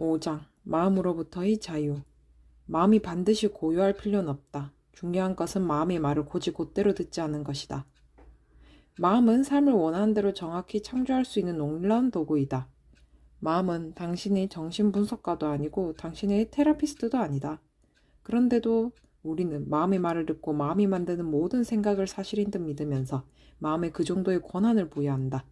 5장 마음으로부터의 자유. 마음이 반드시 고요할 필요는 없다. 중요한 것은 마음의 말을 곧이곧대로 듣지 않는 것이다. 마음은 삶을 원하는 대로 정확히 창조할 수 있는 놀라운 도구이다. 마음은 당신의 정신분석가도 아니고 당신의 테라피스트도 아니다. 그런데도 우리는 마음의 말을 듣고 마음이 만드는 모든 생각을 사실인 듯 믿으면서 마음에 그 정도의 권한을 부여한다.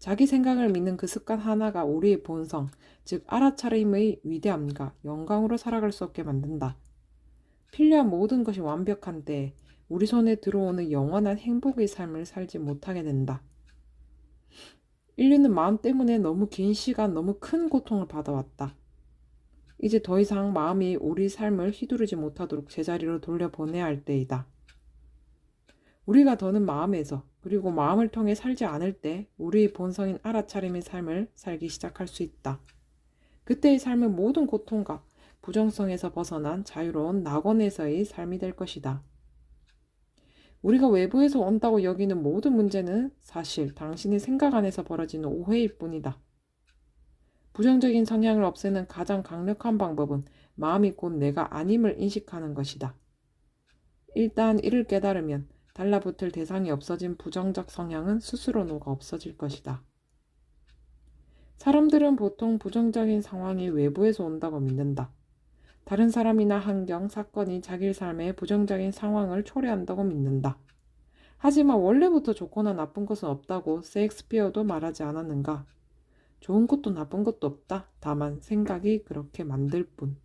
자기 생각을 믿는 그 습관 하나가 우리의 본성, 즉 알아차림의 위대함과 영광으로 살아갈 수 없게 만든다. 필요한 모든 것이 완벽한 때에 우리 손에 들어오는 영원한 행복의 삶을 살지 못하게 된다. 인류는 마음 때문에 너무 긴 시간 너무 큰 고통을 받아왔다. 이제 더 이상 마음이 우리 삶을 휘두르지 못하도록 제자리로 돌려보내야 할 때이다. 우리가 더는 마음에서 그리고 마음을 통해 살지 않을 때 우리의 본성인 알아차림의 삶을 살기 시작할 수 있다. 그때의 삶은 모든 고통과 부정성에서 벗어난 자유로운 낙원에서의 삶이 될 것이다. 우리가 외부에서 온다고 여기는 모든 문제는 사실 당신의 생각 안에서 벌어지는 오해일 뿐이다. 부정적인 성향을 없애는 가장 강력한 방법은 마음이 곧 내가 아님을 인식하는 것이다. 일단 이를 깨달으면 달라붙을 대상이 없어진 부정적 성향은 스스로 녹아 없어질 것이다. 사람들은 보통 부정적인 상황이 외부에서 온다고 믿는다. 다른 사람이나 환경, 사건이 자기 삶에 부정적인 상황을 초래한다고 믿는다. 하지만 원래부터 좋거나 나쁜 것은 없다고 셰익스피어도 말하지 않았는가? 좋은 것도 나쁜 것도 없다. 다만 생각이 그렇게 만들 뿐.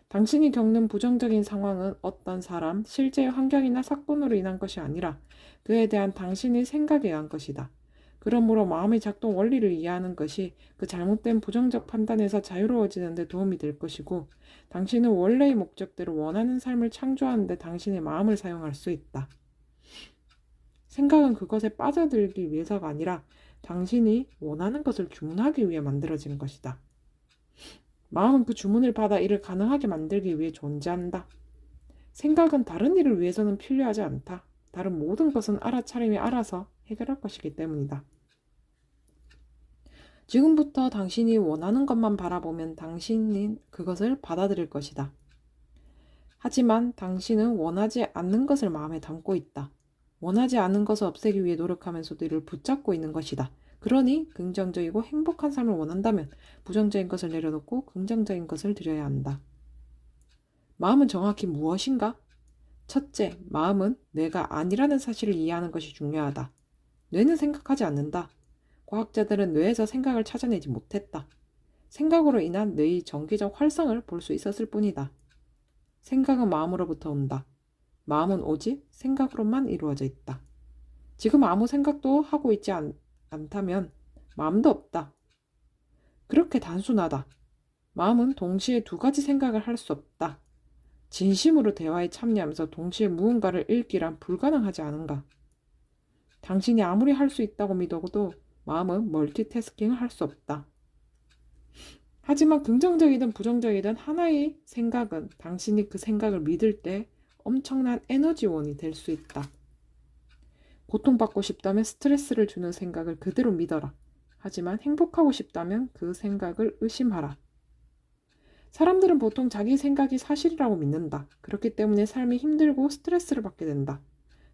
당신이 겪는 부정적인 상황은 어떤 사람, 실제 환경이나 사건으로 인한 것이 아니라 그에 대한 당신의 생각에 의한 것이다. 그러므로 마음의 작동 원리를 이해하는 것이 그 잘못된 부정적 판단에서 자유로워지는 데 도움이 될 것이고, 당신은 원래의 목적대로 원하는 삶을 창조하는 데 당신의 마음을 사용할 수 있다. 생각은 그것에 빠져들기 위해서가 아니라 당신이 원하는 것을 주문하기 위해 만들어진 것이다. 마음은 그 주문을 받아 이를 가능하게 만들기 위해 존재한다. 생각은 다른 일을 위해서는 필요하지 않다. 다른 모든 것은 알아차림이 알아서 해결할 것이기 때문이다. 지금부터 당신이 원하는 것만 바라보면 당신은 그것을 받아들일 것이다. 하지만 당신은 원하지 않는 것을 마음에 담고 있다. 원하지 않는 것을 없애기 위해 노력하면서도 이를 붙잡고 있는 것이다. 그러니 긍정적이고 행복한 삶을 원한다면 부정적인 것을 내려놓고 긍정적인 것을 드려야 한다. 마음은 정확히 무엇인가? 첫째, 마음은 뇌가 아니라는 사실을 이해하는 것이 중요하다. 뇌는 생각하지 않는다. 과학자들은 뇌에서 생각을 찾아내지 못했다. 생각으로 인한 뇌의 정기적 활성을 볼 수 있었을 뿐이다. 생각은 마음으로부터 온다. 마음은 오직 생각으로만 이루어져 있다. 지금 아무 생각도 하고 있지 않다면 마음도 없다. 그렇게 단순하다. 마음은 동시에 두 가지 생각을 할 수 없다. 진심으로 대화에 참여하면서 동시에 무언가를 읽기란 불가능하지 않은가? 당신이 아무리 할 수 있다고 믿어도 마음은 멀티태스킹을 할 수 없다. 하지만 긍정적이든 부정적이든 하나의 생각은 당신이 그 생각을 믿을 때 엄청난 에너지원이 될 수 있다. 고통받고 싶다면 스트레스를 주는 생각을 그대로 믿어라. 하지만 행복하고 싶다면 그 생각을 의심하라. 사람들은 보통 자기 생각이 사실이라고 믿는다. 그렇기 때문에 삶이 힘들고 스트레스를 받게 된다.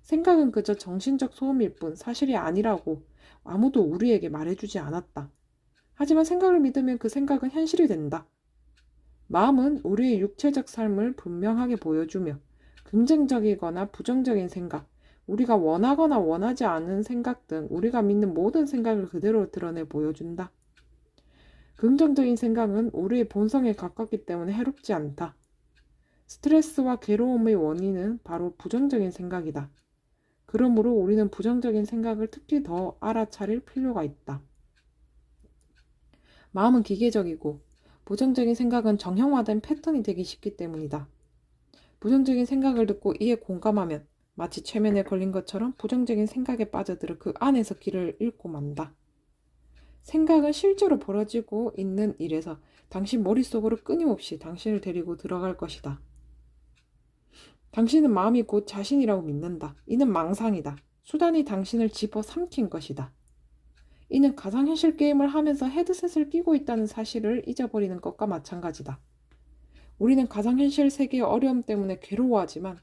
생각은 그저 정신적 소음일 뿐 사실이 아니라고 아무도 우리에게 말해주지 않았다. 하지만 생각을 믿으면 그 생각은 현실이 된다. 마음은 우리의 육체적 삶을 분명하게 보여주며 긍정적이거나 부정적인 생각, 우리가 원하거나 원하지 않은 생각 등 우리가 믿는 모든 생각을 그대로 드러내 보여준다. 긍정적인 생각은 우리의 본성에 가깝기 때문에 해롭지 않다. 스트레스와 괴로움의 원인은 바로 부정적인 생각이다. 그러므로 우리는 부정적인 생각을 특히 더 알아차릴 필요가 있다. 마음은 기계적이고 부정적인 생각은 정형화된 패턴이 되기 쉽기 때문이다. 부정적인 생각을 듣고 이에 공감하면 마치 최면에 걸린 것처럼 부정적인 생각에 빠져들어 그 안에서 길을 잃고 만다. 생각은 실제로 벌어지고 있는 일에서 당신 머릿속으로 끊임없이 당신을 데리고 들어갈 것이다. 당신은 마음이 곧 자신이라고 믿는다. 이는 망상이다. 수단이 당신을 집어삼킨 것이다. 이는 가상현실 게임을 하면서 헤드셋을 끼고 있다는 사실을 잊어버리는 것과 마찬가지다. 우리는 가상현실 세계의 어려움 때문에 괴로워하지만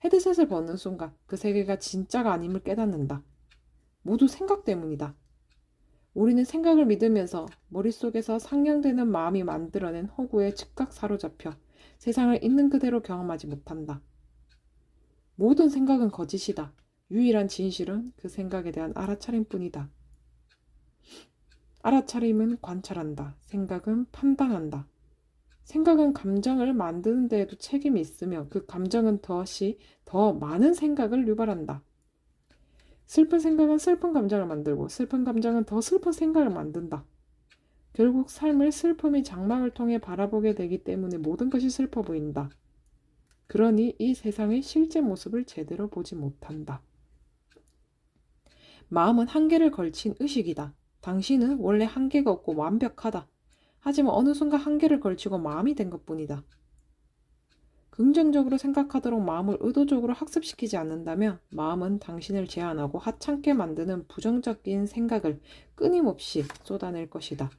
헤드셋을 벗는 순간 그 세계가 진짜가 아님을 깨닫는다. 모두 생각 때문이다. 우리는 생각을 믿으면서 머릿속에서 상냥되는 마음이 만들어낸 허구에 즉각 사로잡혀 세상을 있는 그대로 경험하지 못한다. 모든 생각은 거짓이다. 유일한 진실은 그 생각에 대한 알아차림뿐이다. 알아차림은 관찰한다. 생각은 판단한다. 생각은 감정을 만드는 데에도 책임이 있으며 그 감정은 더 많은 생각을 유발한다. 슬픈 생각은 슬픈 감정을 만들고 슬픈 감정은 더 슬픈 생각을 만든다. 결국 삶을 슬픔의 장막을 통해 바라보게 되기 때문에 모든 것이 슬퍼 보인다. 그러니 이 세상의 실제 모습을 제대로 보지 못한다. 마음은 한계를 걸친 의식이다. 당신은 원래 한계가 없고 완벽하다. 하지만 어느 순간 한계를 걸치고 마음이 된 것뿐이다. 긍정적으로 생각하도록 마음을 의도적으로 학습시키지 않는다면 마음은 당신을 제한하고 하찮게 만드는 부정적인 생각을 끊임없이 쏟아낼 것이다.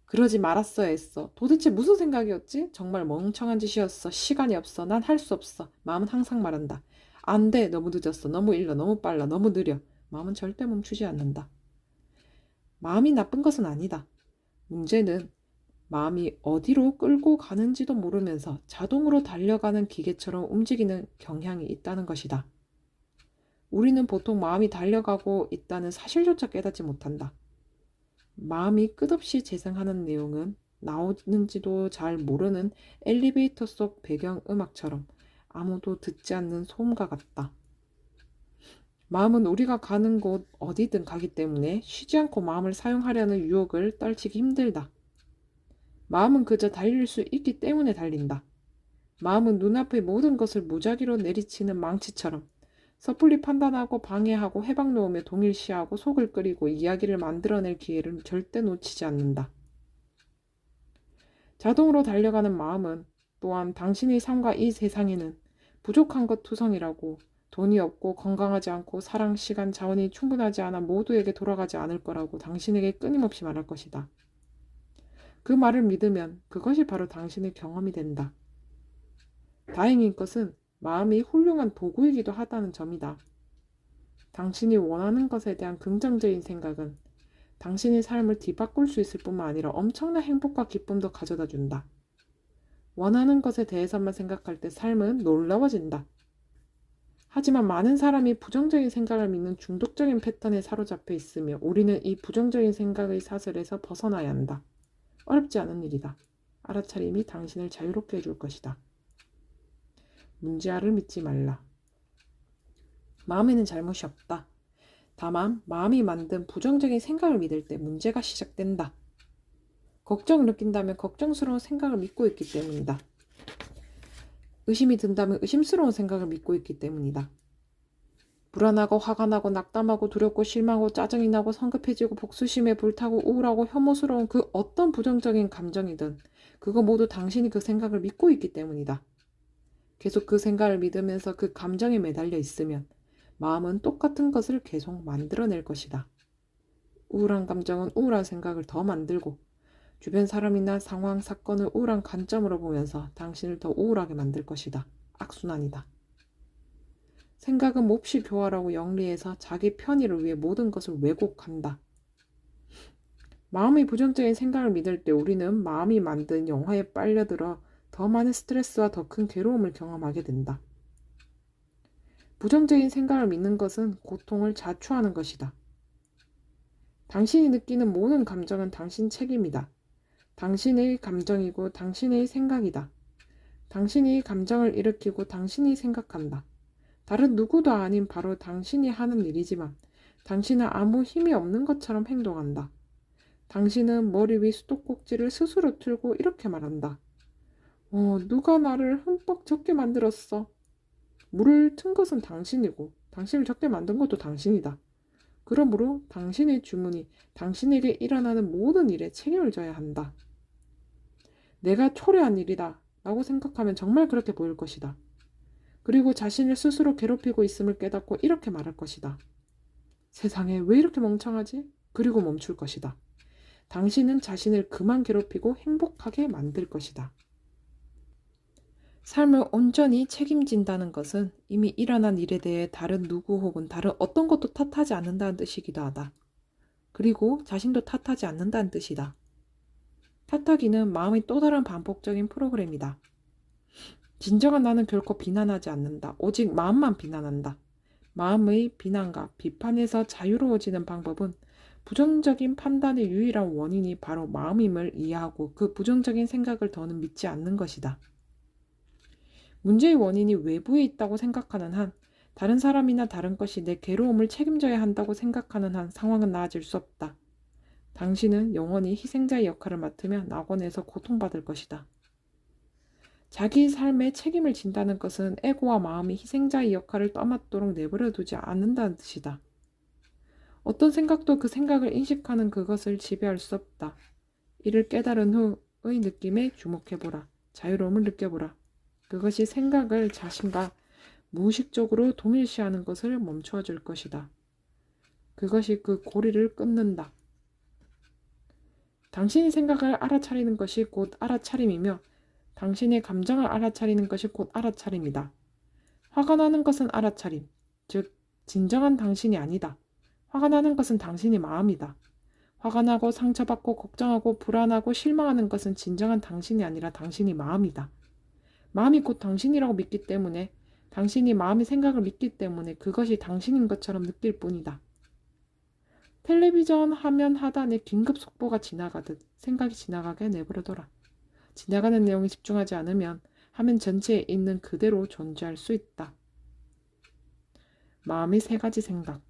그러지 말았어야 했어. 도대체 무슨 생각이었지? 정말 멍청한 짓이었어. 시간이 없어. 난 할 수 없어. 마음은 항상 말한다. 안 돼. 너무 늦었어. 너무 일러. 너무 빨라. 너무 느려. 마음은 절대 멈추지 않는다. 마음이 나쁜 것은 아니다. 문제는 마음이 어디로 끌고 가는지도 모르면서 자동으로 달려가는 기계처럼 움직이는 경향이 있다는 것이다. 우리는 보통 마음이 달려가고 있다는 사실조차 깨닫지 못한다. 마음이 끝없이 재생하는 내용은 나오는지도 잘 모르는 엘리베이터 속 배경음악처럼 아무도 듣지 않는 소음과 같다. 마음은 우리가 가는 곳 어디든 가기 때문에 쉬지 않고 마음을 사용하려는 유혹을 떨치기 힘들다. 마음은 그저 달릴 수 있기 때문에 달린다. 마음은 눈앞의 모든 것을 무작위로 내리치는 망치처럼 섣불리 판단하고 방해하고 해방 놓으며 동일시하고 속을 끓이고 이야기를 만들어낼 기회를 절대 놓치지 않는다. 자동으로 달려가는 마음은 또한 당신의 삶과 이 세상에는 부족한 것 투성이라고 돈이 없고 건강하지 않고 사랑, 시간, 자원이 충분하지 않아 모두에게 돌아가지 않을 거라고 당신에게 끊임없이 말할 것이다. 그 말을 믿으면 그것이 바로 당신의 경험이 된다. 다행인 것은 마음이 훌륭한 도구이기도 하다는 점이다. 당신이 원하는 것에 대한 긍정적인 생각은 당신의 삶을 뒤바꿀 수 있을 뿐만 아니라 엄청난 행복과 기쁨도 가져다 준다. 원하는 것에 대해서만 생각할 때 삶은 놀라워진다. 하지만 많은 사람이 부정적인 생각을 믿는 중독적인 패턴에 사로잡혀 있으며 우리는 이 부정적인 생각의 사슬에서 벗어나야 한다. 어렵지 않은 일이다. 알아차림이 당신을 자유롭게 해줄 것이다. 문제아를 믿지 말라. 마음에는 잘못이 없다. 다만 마음이 만든 부정적인 생각을 믿을 때 문제가 시작된다. 걱정을 느낀다면 걱정스러운 생각을 믿고 있기 때문이다. 의심이 든다면 의심스러운 생각을 믿고 있기 때문이다. 불안하고 화가 나고 낙담하고 두렵고 실망하고 짜증이 나고 성급해지고 복수심에 불타고 우울하고 혐오스러운 그 어떤 부정적인 감정이든 그거 모두 당신이 그 생각을 믿고 있기 때문이다. 계속 그 생각을 믿으면서 그 감정에 매달려 있으면 마음은 똑같은 것을 계속 만들어낼 것이다. 우울한 감정은 우울한 생각을 더 만들고 주변 사람이나 상황, 사건을 우울한 관점으로 보면서 당신을 더 우울하게 만들 것이다. 악순환이다. 생각은 몹시 교활하고 영리해서 자기 편의를 위해 모든 것을 왜곡한다. 마음의 부정적인 생각을 믿을 때 우리는 마음이 만든 영화에 빨려들어 더 많은 스트레스와 더 큰 괴로움을 경험하게 된다. 부정적인 생각을 믿는 것은 고통을 자초하는 것이다. 당신이 느끼는 모든 감정은 당신 책임이다. 당신의 감정이고 당신의 생각이다. 당신이 감정을 일으키고 당신이 생각한다. 다른 누구도 아닌 바로 당신이 하는 일이지만 당신은 아무 힘이 없는 것처럼 행동한다. 당신은 머리 위 수도꼭지를 스스로 틀고 이렇게 말한다. 누가 나를 흠뻑 젖게 만들었어. 물을 튼 것은 당신이고 당신을 젖게 만든 것도 당신이다. 그러므로 당신의 주문이 당신에게 일어나는 모든 일에 책임을 져야 한다. 내가 초래한 일이다 라고 생각하면 정말 그렇게 보일 것이다. 그리고 자신을 스스로 괴롭히고 있음을 깨닫고 이렇게 말할 것이다. 세상에 왜 이렇게 멍청하지? 그리고 멈출 것이다. 당신은 자신을 그만 괴롭히고 행복하게 만들 것이다. 삶을 온전히 책임진다는 것은 이미 일어난 일에 대해 다른 누구 혹은 다른 어떤 것도 탓하지 않는다는 뜻이기도 하다. 그리고 자신도 탓하지 않는다는 뜻이다. 탓하기는 마음의 또 다른 반복적인 프로그램이다. 진정한 나는 결코 비난하지 않는다. 오직 마음만 비난한다. 마음의 비난과 비판에서 자유로워지는 방법은 부정적인 판단의 유일한 원인이 바로 마음임을 이해하고 그 부정적인 생각을 더는 믿지 않는 것이다. 문제의 원인이 외부에 있다고 생각하는 한, 다른 사람이나 다른 것이 내 괴로움을 책임져야 한다고 생각하는 한 상황은 나아질 수 없다. 당신은 영원히 희생자의 역할을 맡으며 낙원에서 고통받을 것이다. 자기 삶의 책임을 진다는 것은 에고와 마음이 희생자의 역할을 떠맡도록 내버려 두지 않는다는 뜻이다. 어떤 생각도 그 생각을 인식하는 그것을 지배할 수 없다. 이를 깨달은 후의 느낌에 주목해보라. 자유로움을 느껴보라. 그것이 생각을 자신과 무의식적으로 동일시하는 것을 멈추어 줄 것이다. 그것이 그 고리를 끊는다. 당신이 생각을 알아차리는 것이 곧 알아차림이며 당신의 감정을 알아차리는 것이 곧 알아차림이다. 화가 나는 것은 알아차림, 즉 진정한 당신이 아니다. 화가 나는 것은 당신의 마음이다. 화가 나고 상처받고 걱정하고 불안하고 실망하는 것은 진정한 당신이 아니라 당신의 마음이다. 마음이 곧 당신이라고 믿기 때문에, 당신이 마음의 생각을 믿기 때문에 그것이 당신인 것처럼 느낄 뿐이다. 텔레비전 화면 하단에 긴급 속보가 지나가듯 생각이 지나가게 내버려둬라. 지나가는 내용에 집중하지 않으면 화면 전체에 있는 그대로 존재할 수 있다. 마음의 세 가지 생각.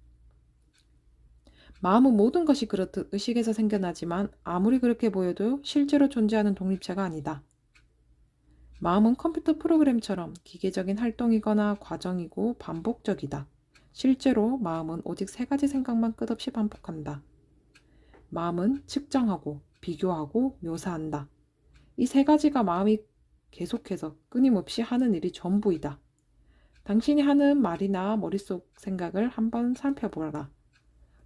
마음은 모든 것이 그렇듯 의식에서 생겨나지만 아무리 그렇게 보여도 실제로 존재하는 독립체가 아니다. 마음은 컴퓨터 프로그램처럼 기계적인 활동이거나 과정이고 반복적이다. 실제로 마음은 오직 세 가지 생각만 끝없이 반복한다. 마음은 측정하고 비교하고 묘사한다. 이 세 가지가 마음이 계속해서 끊임없이 하는 일이 전부이다. 당신이 하는 말이나 머릿속 생각을 한번 살펴보라.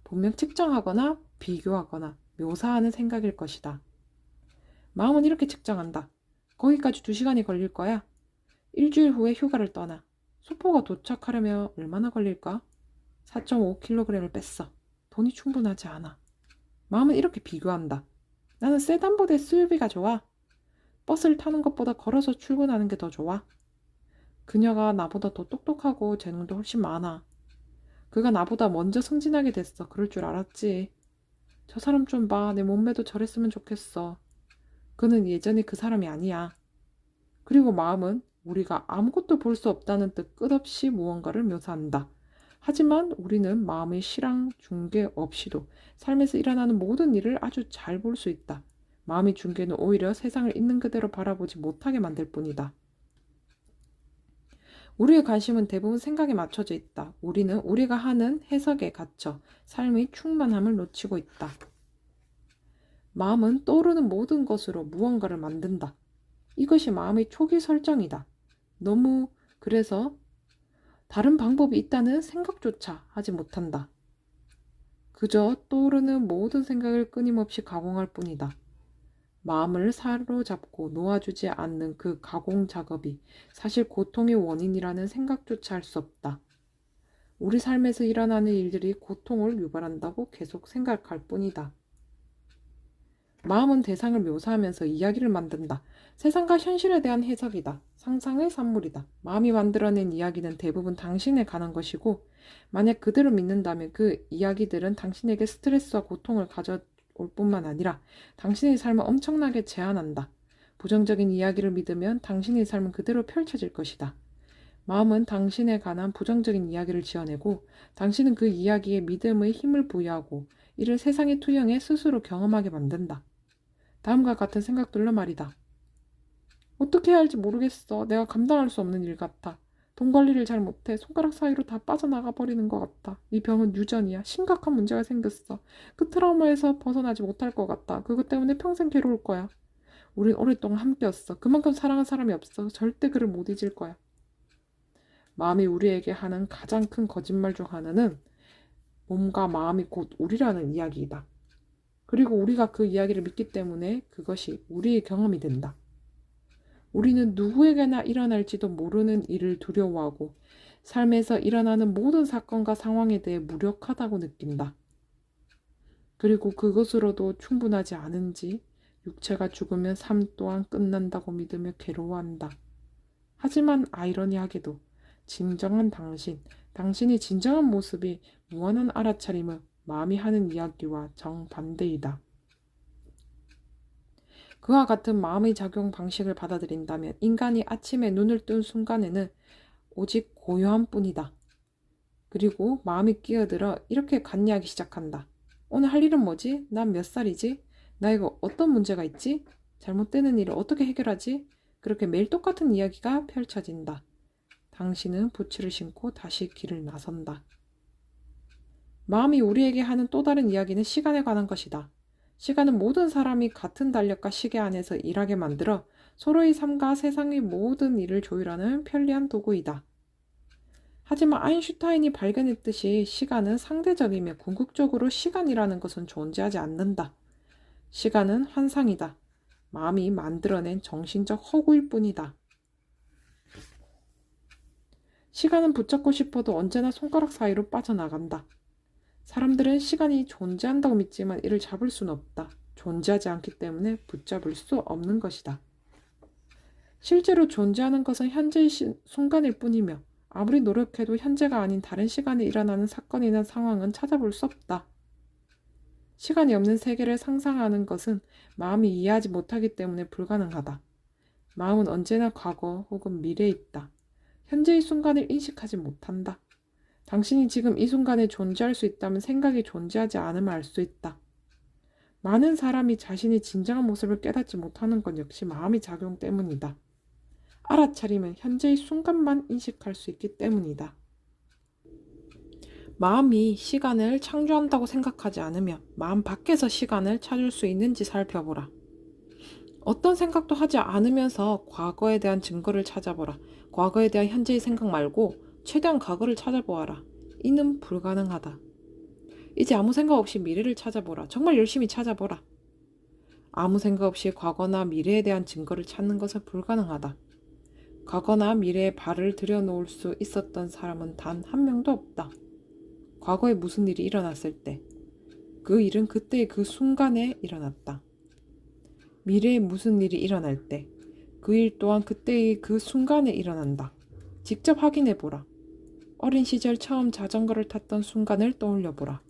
분명 측정하거나 비교하거나 묘사하는 생각일 것이다. 마음은 이렇게 측정한다. 거기까지 2시간이 걸릴 거야. 일주일 후에 휴가를 떠나. 소포가 도착하려면 얼마나 걸릴까? 4.5kg을 뺐어. 돈이 충분하지 않아. 마음은 이렇게 비교한다. 나는 세단보다 SUV가 좋아. 버스를 타는 것보다 걸어서 출근하는 게 더 좋아. 그녀가 나보다 더 똑똑하고 재능도 훨씬 많아. 그가 나보다 먼저 승진하게 됐어. 그럴 줄 알았지. 저 사람 좀 봐. 내 몸매도 저랬으면 좋겠어. 그는 예전에 그 사람이 아니야. 그리고 마음은 우리가 아무것도 볼 수 없다는 뜻 끝없이 무언가를 묘사한다. 하지만 우리는 마음의 실황 중계 없이도 삶에서 일어나는 모든 일을 아주 잘 볼 수 있다. 마음의 중계는 오히려 세상을 있는 그대로 바라보지 못하게 만들 뿐이다. 우리의 관심은 대부분 생각에 맞춰져 있다. 우리는 우리가 하는 해석에 갇혀 삶의 충만함을 놓치고 있다. 마음은 떠오르는 모든 것으로 무언가를 만든다. 이것이 마음의 초기 설정이다. 그래서 다른 방법이 있다는 생각조차 하지 못한다. 그저 떠오르는 모든 생각을 끊임없이 가공할 뿐이다. 마음을 사로잡고 놓아주지 않는 그 가공 작업이 사실 고통의 원인이라는 생각조차 할 수 없다. 우리 삶에서 일어나는 일들이 고통을 유발한다고 계속 생각할 뿐이다. 마음은 대상을 묘사하면서 이야기를 만든다. 세상과 현실에 대한 해석이다. 상상의 산물이다. 마음이 만들어낸 이야기는 대부분 당신에 관한 것이고 만약 그대로 믿는다면 그 이야기들은 당신에게 스트레스와 고통을 가져올 뿐만 아니라 당신의 삶을 엄청나게 제한한다. 부정적인 이야기를 믿으면 당신의 삶은 그대로 펼쳐질 것이다. 마음은 당신에 관한 부정적인 이야기를 지어내고 당신은 그 이야기에 믿음의 힘을 부여하고 이를 세상에 투영해 스스로 경험하게 만든다. 다음과 같은 생각들로 말이다. 어떻게 해야 할지 모르겠어. 내가 감당할 수 없는 일 같아. 돈 관리를 잘 못해. 손가락 사이로 다 빠져나가 버리는 것 같아. 이 병은 유전이야. 심각한 문제가 생겼어. 그 트라우마에서 벗어나지 못할 것 같다. 그것 때문에 평생 괴로울 거야. 우린 오랫동안 함께였어. 그만큼 사랑한 사람이 없어. 절대 그를 못 잊을 거야. 마음이 우리에게 하는 가장 큰 거짓말 중 하나는 몸과 마음이 곧 우리라는 이야기이다. 그리고 우리가 그 이야기를 믿기 때문에 그것이 우리의 경험이 된다. 우리는 누구에게나 일어날지도 모르는 일을 두려워하고 삶에서 일어나는 모든 사건과 상황에 대해 무력하다고 느낀다. 그리고 그것으로도 충분하지 않은지 육체가 죽으면 삶 또한 끝난다고 믿으며 괴로워한다. 하지만 아이러니하게도 진정한 당신이 진정한 모습이 무한한 알아차림을 마음이 하는 이야기와 정반대이다. 그와 같은 마음의 작용 방식을 받아들인다면 인간이 아침에 눈을 뜬 순간에는 오직 고요한 뿐이다. 그리고 마음이 끼어들어 이렇게 간이하기 시작한다. 오늘 할 일은 뭐지? 난 몇 살이지? 나 이거 어떤 문제가 있지? 잘못되는 일을 어떻게 해결하지? 그렇게 매일 똑같은 이야기가 펼쳐진다. 당신은 부츠를 신고 다시 길을 나선다. 마음이 우리에게 하는 또 다른 이야기는 시간에 관한 것이다. 시간은 모든 사람이 같은 달력과 시계 안에서 일하게 만들어 서로의 삶과 세상의 모든 일을 조율하는 편리한 도구이다. 하지만 아인슈타인이 발견했듯이 시간은 상대적이며 궁극적으로 시간이라는 것은 존재하지 않는다. 시간은 환상이다. 마음이 만들어낸 정신적 허구일 뿐이다. 시간은 붙잡고 싶어도 언제나 손가락 사이로 빠져나간다. 사람들은 시간이 존재한다고 믿지만 이를 잡을 수는 없다. 존재하지 않기 때문에 붙잡을 수 없는 것이다. 실제로 존재하는 것은 현재의 순간일 뿐이며 아무리 노력해도 현재가 아닌 다른 시간에 일어나는 사건이나 상황은 찾아볼 수 없다. 시간이 없는 세계를 상상하는 것은 마음이 이해하지 못하기 때문에 불가능하다. 마음은 언제나 과거 혹은 미래에 있다. 현재의 순간을 인식하지 못한다. 당신이 지금 이 순간에 존재할 수 있다면 생각이 존재하지 않음을 알 수 있다. 많은 사람이 자신의 진정한 모습을 깨닫지 못하는 것 역시 마음의 작용 때문이다. 알아차리면 현재의 순간만 인식할 수 있기 때문이다. 마음이 시간을 창조한다고 생각하지 않으며 마음 밖에서 시간을 찾을 수 있는지 살펴보라. 어떤 생각도 하지 않으면서 과거에 대한 증거를 찾아보라. 과거에 대한 현재의 생각 말고 최대한 과거를 찾아보아라. 이는 불가능하다. 이제 아무 생각 없이 미래를 찾아보라. 정말 열심히 찾아보라. 아무 생각 없이 과거나 미래에 대한 증거를 찾는 것은 불가능하다. 과거나 미래에 발을 들여놓을 수 있었던 사람은 단 한 명도 없다. 과거에 무슨 일이 일어났을 때, 그 일은 그때의 그 순간에 일어났다. 미래에 무슨 일이 일어날 때, 그 일 또한 그때의 그 순간에 일어난다. 직접 확인해보라. 어린 시절 처음 자전거를 탔던 순간을 떠올려보라.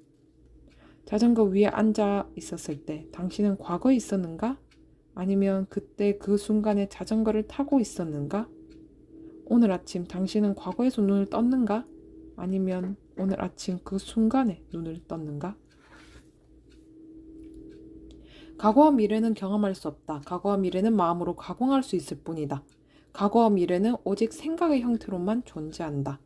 자전거 위에 앉아 있었을 때 당신은 과거에 있었는가? 아니면 그때 그 순간에 자전거를 타고 있었는가? 오늘 아침 당신은 과거에서 눈을 떴는가? 아니면 오늘 아침 그 순간에 눈을 떴는가? 과거와 미래는 경험할 수 없다. 과거와 미래는 마음으로 가공할 수 있을 뿐이다. 과거와 미래는 오직 생각의 형태로만 존재한다.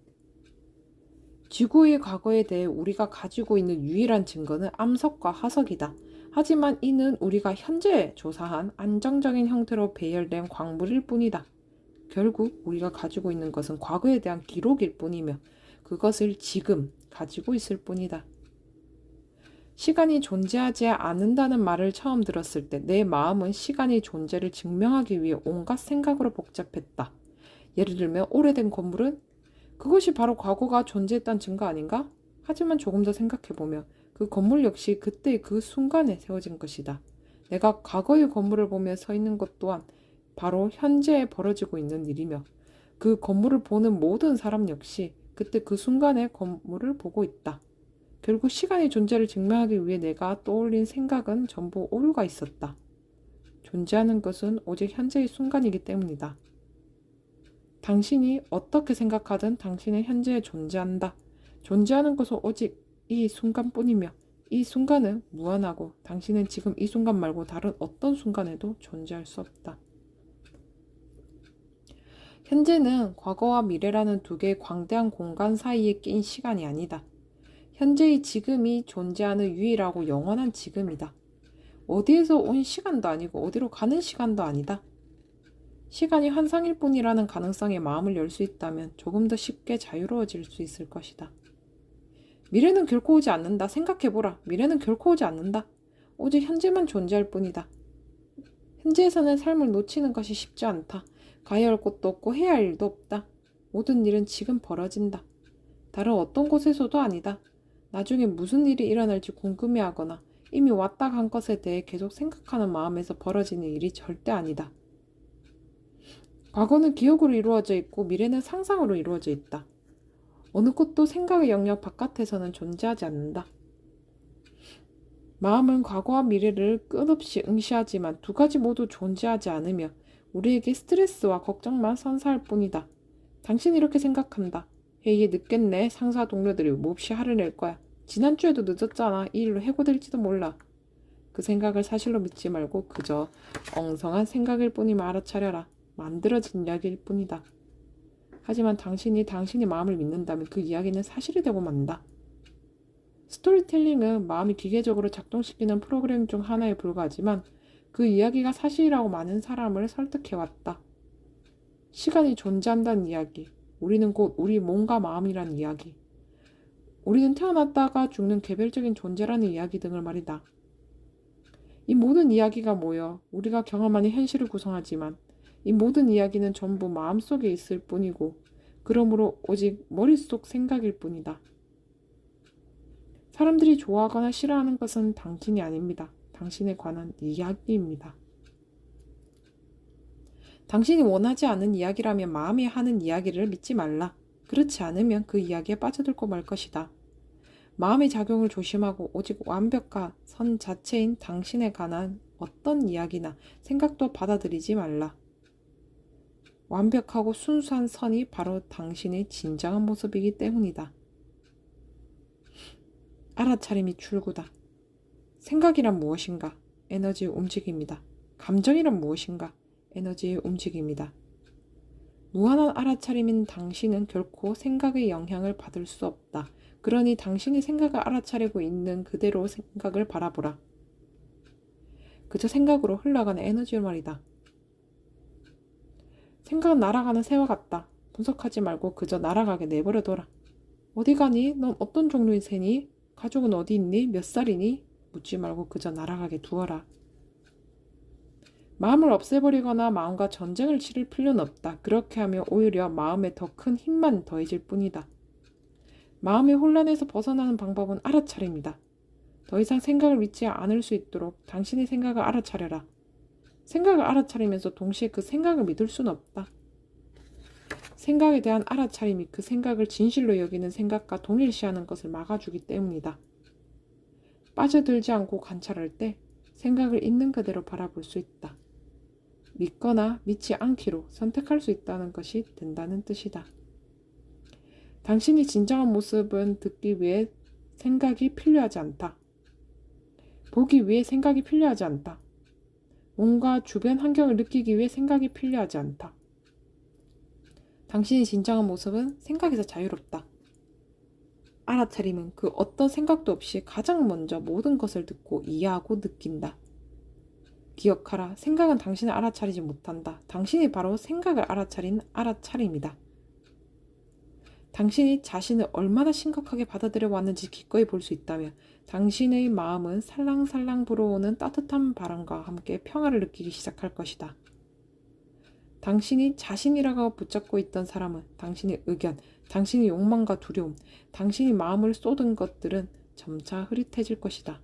지구의 과거에 대해 우리가 가지고 있는 유일한 증거는 암석과 화석이다. 하지만 이는 우리가 현재 조사한 안정적인 형태로 배열된 광물일 뿐이다. 결국 우리가 가지고 있는 것은 과거에 대한 기록일 뿐이며 그것을 지금 가지고 있을 뿐이다. 시간이 존재하지 않는다는 말을 처음 들었을 때 내 마음은 시간의 존재를 증명하기 위해 온갖 생각으로 복잡했다. 예를 들면 오래된 건물은 그것이 바로 과거가 존재했다는 증거 아닌가? 하지만 조금 더 생각해보면 그 건물 역시 그때의 그 순간에 세워진 것이다. 내가 과거의 건물을 보며 서 있는 것 또한 바로 현재에 벌어지고 있는 일이며 그 건물을 보는 모든 사람 역시 그때 그 순간에 건물을 보고 있다. 결국 시간의 존재를 증명하기 위해 내가 떠올린 생각은 전부 오류가 있었다. 존재하는 것은 오직 현재의 순간이기 때문이다. 당신이 어떻게 생각하든 당신은 현재에 존재한다. 존재하는 것은 오직 이 순간뿐이며 이 순간은 무한하고 당신은 지금 이 순간 말고 다른 어떤 순간에도 존재할 수 없다. 현재는 과거와 미래라는 두 개의 광대한 공간 사이에 낀 시간이 아니다. 현재의 지금이 존재하는 유일하고 영원한 지금이다. 어디에서 온 시간도 아니고 어디로 가는 시간도 아니다. 시간이 환상일 뿐이라는 가능성에 마음을 열 수 있다면 조금 더 쉽게 자유로워질 수 있을 것이다. 미래는 결코 오지 않는다. 생각해보라. 미래는 결코 오지 않는다. 오직 현재만 존재할 뿐이다. 현재에서는 삶을 놓치는 것이 쉽지 않다. 가야 할 곳도 없고 해야 할 일도 없다. 모든 일은 지금 벌어진다. 다른 어떤 곳에서도 아니다. 나중에 무슨 일이 일어날지 궁금해하거나 이미 왔다 간 것에 대해 계속 생각하는 마음에서 벌어지는 일이 절대 아니다. 과거는 기억으로 이루어져 있고 미래는 상상으로 이루어져 있다. 어느 것도 생각의 영역 바깥에서는 존재하지 않는다. 마음은 과거와 미래를 끝없이 응시하지만 두 가지 모두 존재하지 않으며 우리에게 스트레스와 걱정만 선사할 뿐이다. 당신이 이렇게 생각한다. 회의에 늦겠네. 상사 동료들이 몹시 화를 낼 거야. 지난주에도 늦었잖아. 이 일로 해고될지도 몰라. 그 생각을 사실로 믿지 말고 그저 엉성한 생각일 뿐임을 알아차려라. 만들어진 이야기일 뿐이다. 하지만 당신이 마음을 믿는다면 그 이야기는 사실이 되고 만다. 스토리텔링은 마음이 기계적으로 작동시키는 프로그램 중 하나에 불과하지만 그 이야기가 사실이라고 많은 사람을 설득해왔다. 시간이 존재한다는 이야기, 우리는 곧 우리 몸과 마음이라는 이야기, 우리는 태어났다가 죽는 개별적인 존재라는 이야기 등을 말이다. 이 모든 이야기가 모여 우리가 경험하는 현실을 구성하지만 이 모든 이야기는 전부 마음속에 있을 뿐이고 그러므로 오직 머릿속 생각일 뿐이다. 사람들이 좋아하거나 싫어하는 것은 당신이 아닙니다. 당신에 관한 이야기입니다. 당신이 원하지 않는 이야기라면 마음이 하는 이야기를 믿지 말라. 그렇지 않으면 그 이야기에 빠져들고 말 것이다. 마음의 작용을 조심하고 오직 완벽한 선 자체인 당신에 관한 어떤 이야기나 생각도 받아들이지 말라. 완벽하고 순수한 선이 바로 당신의 진정한 모습이기 때문이다. 알아차림이 출구다. 생각이란 무엇인가? 에너지의 움직임이다. 감정이란 무엇인가? 에너지의 움직임이다. 무한한 알아차림인 당신은 결코 생각의 영향을 받을 수 없다. 그러니 당신이 생각을 알아차리고 있는 그대로 생각을 바라보라. 그저 생각으로 흘러가는 에너지를 말이다. 생각은 날아가는 새와 같다. 분석하지 말고 그저 날아가게 내버려둬라. 어디 가니? 넌 어떤 종류의 새니? 가족은 어디 있니? 몇 살이니? 묻지 말고 그저 날아가게 두어라. 마음을 없애버리거나 마음과 전쟁을 치를 필요는 없다. 그렇게 하면 오히려 마음에 더 큰 힘만 더해질 뿐이다. 마음의 혼란에서 벗어나는 방법은 알아차림이다. 더 이상 생각을 믿지 않을 수 있도록 당신의 생각을 알아차려라. 생각을 알아차리면서 동시에 그 생각을 믿을 수는 없다. 생각에 대한 알아차림이 그 생각을 진실로 여기는 생각과 동일시하는 것을 막아주기 때문이다. 빠져들지 않고 관찰할 때 생각을 있는 그대로 바라볼 수 있다. 믿거나 믿지 않기로 선택할 수 있다는 것이 된다는 뜻이다. 당신이 진정한 모습은 듣기 위해 생각이 필요하지 않다. 보기 위해 생각이 필요하지 않다. 뭔가 주변 환경을 느끼기 위해 생각이 필요하지 않다. 당신이 진정한 모습은 생각에서 자유롭다. 알아차림은 그 어떤 생각도 없이 가장 먼저 모든 것을 듣고 이해하고 느낀다. 기억하라. 생각은 당신을 알아차리지 못한다. 당신이 바로 생각을 알아차린 알아차림이다. 당신이 자신을 얼마나 심각하게 받아들여 왔는지 기꺼이 볼 수 있다면 당신의 마음은 살랑살랑 불어오는 따뜻한 바람과 함께 평화를 느끼기 시작할 것이다. 당신이 자신이라고 붙잡고 있던 사람은 당신의 의견, 당신의 욕망과 두려움, 당신이 마음을 쏟은 것들은 점차 흐릿해질 것이다.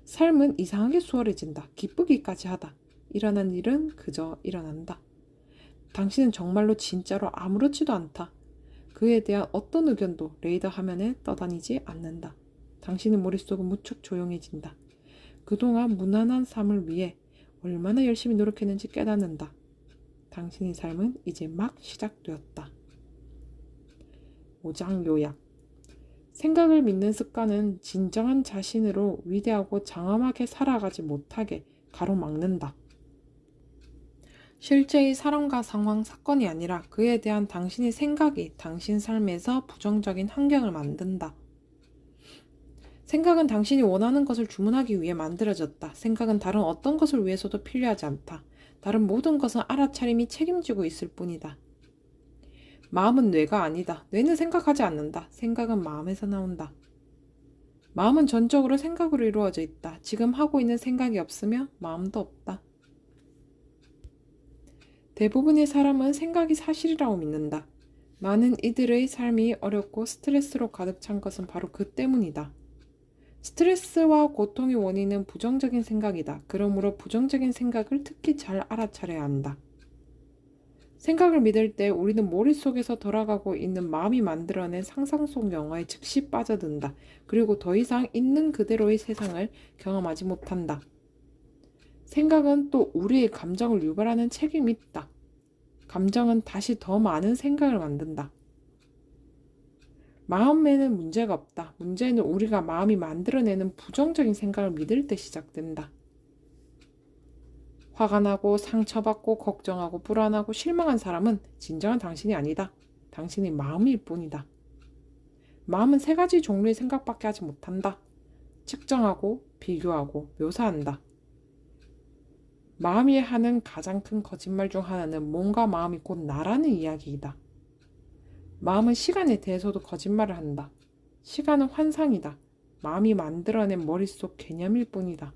삶은 이상하게 수월해진다. 기쁘기까지 하다. 일어난 일은 그저 일어난다. 당신은 정말로 진짜로 아무렇지도 않다. 그에 대한 어떤 의견도 레이더 화면에 떠다니지 않는다. 당신의 머릿속은 무척 조용해진다. 그동안 무난한 삶을 위해 얼마나 열심히 노력했는지 깨닫는다. 당신의 삶은 이제 막 시작되었다. 5장 요약. 생각을 믿는 습관은 진정한 자신으로 위대하고 장엄하게 살아가지 못하게 가로막는다. 실제의 사람과 상황, 사건이 아니라 그에 대한 당신의 생각이 당신 삶에서 부정적인 환경을 만든다. 생각은 당신이 원하는 것을 주문하기 위해 만들어졌다. 생각은 다른 어떤 것을 위해서도 필요하지 않다. 다른 모든 것은 알아차림이 책임지고 있을 뿐이다. 마음은 뇌가 아니다. 뇌는 생각하지 않는다. 생각은 마음에서 나온다. 마음은 전적으로 생각으로 이루어져 있다. 지금 하고 있는 생각이 없으며 마음도 없다. 대부분의 사람은 생각이 사실이라고 믿는다. 많은 이들의 삶이 어렵고 스트레스로 가득 찬 것은 바로 그 때문이다. 스트레스와 고통의 원인은 부정적인 생각이다. 그러므로 부정적인 생각을 특히 잘 알아차려야 한다. 생각을 믿을 때 우리는 머릿속에서 돌아가고 있는 마음이 만들어낸 상상 속 영화에 즉시 빠져든다. 그리고 더 이상 있는 그대로의 세상을 경험하지 못한다. 생각은 또 우리의 감정을 유발하는 책임이 있다. 감정은 다시 더 많은 생각을 만든다. 마음에는 문제가 없다. 문제는 우리가 마음이 만들어내는 부정적인 생각을 믿을 때 시작된다. 화가 나고 상처받고 걱정하고 불안하고 실망한 사람은 진정한 당신이 아니다. 당신의 마음일 뿐이다. 마음은 세 가지 종류의 생각밖에 하지 못한다. 측정하고 비교하고 묘사한다. 마음이 하는 가장 큰 거짓말 중 하나는 몸과 마음이 곧 나라는 이야기이다. 마음은 시간에 대해서도 거짓말을 한다. 시간은 환상이다. 마음이 만들어낸 머릿속 개념일 뿐이다.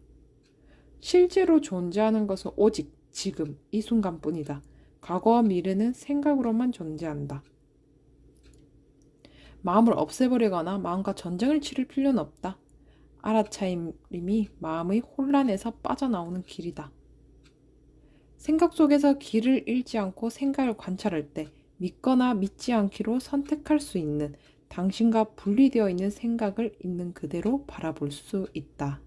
실제로 존재하는 것은 오직 지금, 이 순간뿐이다. 과거와 미래는 생각으로만 존재한다. 마음을 없애버리거나 마음과 전쟁을 치를 필요는 없다. 알아차림이 마음의 혼란에서 빠져나오는 길이다. 생각 속에서 길을 잃지 않고 생각을 관찰할 때 믿거나 믿지 않기로 선택할 수 있는 당신과 분리되어 있는 생각을 있는 그대로 바라볼 수 있다.